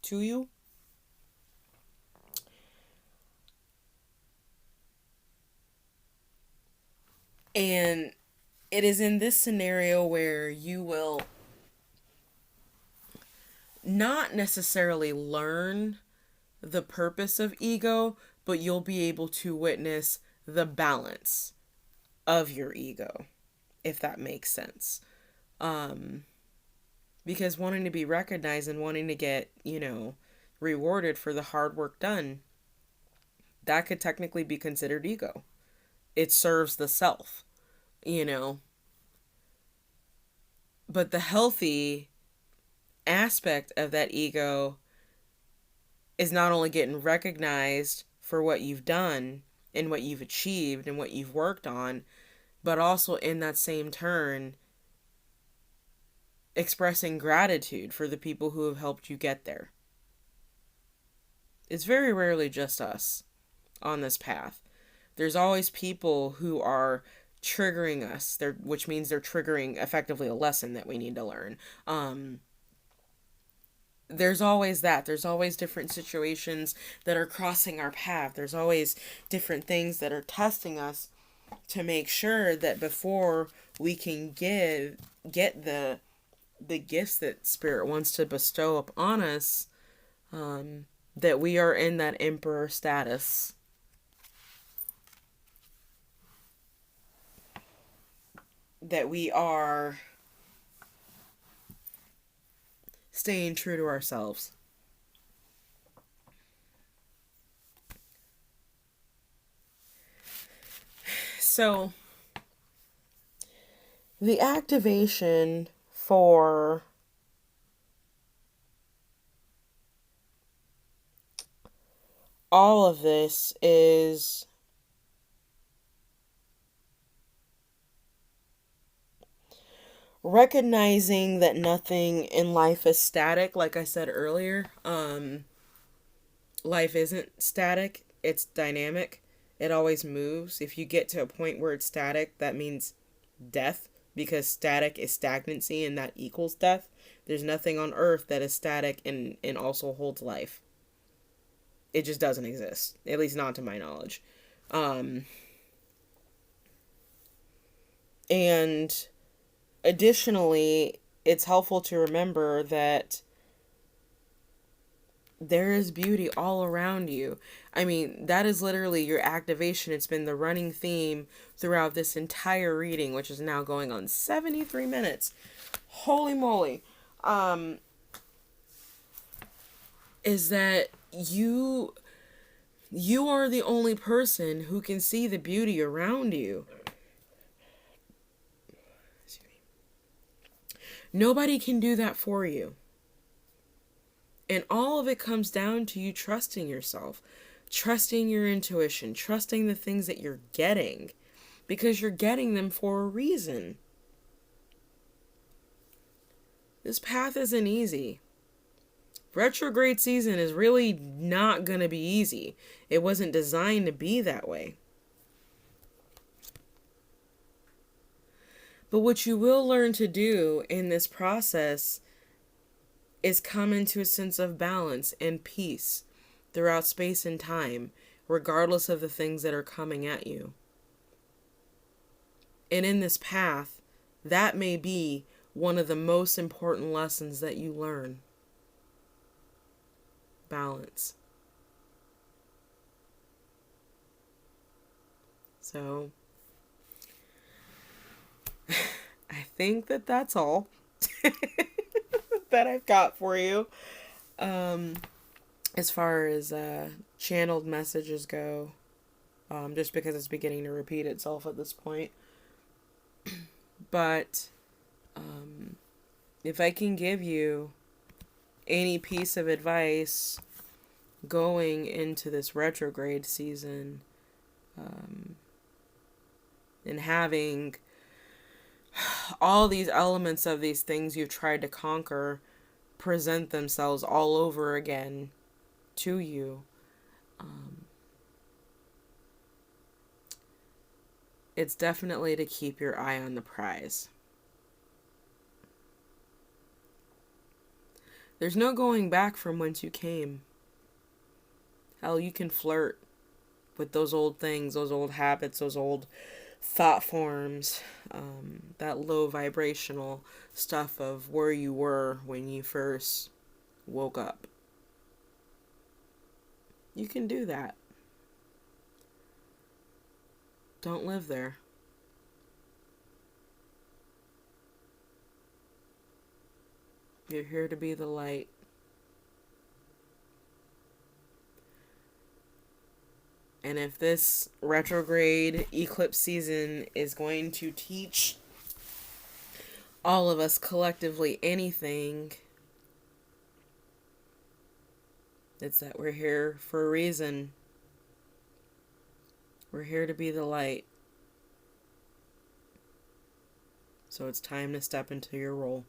A: to you. And it is in this scenario where you will not necessarily learn the purpose of ego, but you'll be able to witness the balance of your ego, if that makes sense. Because wanting to be recognized and wanting to get, rewarded for the hard work done, that could technically be considered ego. It serves the self, you know. But the healthy aspect of that ego is not only getting recognized for what you've done and what you've achieved and what you've worked on, but also in that same turn, expressing gratitude for the people who have helped you get there. It's very rarely just us on this path. There's always people who are triggering us, which means they're triggering effectively a lesson that we need to learn. There's always that. There's always different situations that are crossing our path. There's always different things that are testing us to make sure that before we can get the gifts that Spirit wants to bestow upon us, that we are in that emperor status. That we are staying true to ourselves. So, the activation for all of this is recognizing that nothing in life is static. Like I said earlier, life isn't static, it's dynamic. It always moves. If you get to a point where it's static, that means death, because static is stagnancy and that equals death. There's nothing on earth that is static and also holds life. It just doesn't exist, at least not to my knowledge. And additionally, it's helpful to remember that there is beauty all around you. I mean, that is literally your activation. It's been the running theme throughout this entire reading, which is now going on 73 minutes. Holy moly. Is that you are the only person who can see the beauty around you. Nobody can do that for you. And all of it comes down to you trusting yourself, trusting your intuition, trusting the things that you're getting, because you're getting them for a reason. This path isn't easy. Retrograde season is really not going to be easy. It wasn't designed to be that way. But what you will learn to do in this process is come into a sense of balance and peace throughout space and time, regardless of the things that are coming at you. And in this path, that may be one of the most important lessons that you learn. Balance. So, I think that that's all that I've got for you. As far as channeled messages go, just because it's beginning to repeat itself at this point. But if I can give you any piece of advice going into this retrograde season, and having all these elements of these things you've tried to conquer present themselves all over again to you, it's definitely to keep your eye on the prize. There's no going back from whence you came. Hell, you can flirt with those old things, those old habits, those old thought forms, that low vibrational stuff of where you were when you first woke up. You can do that. Don't live there. You're here to be the light. And if this retrograde eclipse season is going to teach all of us collectively anything, it's that we're here for a reason. We're here to be the light. So it's time to step into your role.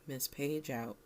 A: Miss Page out.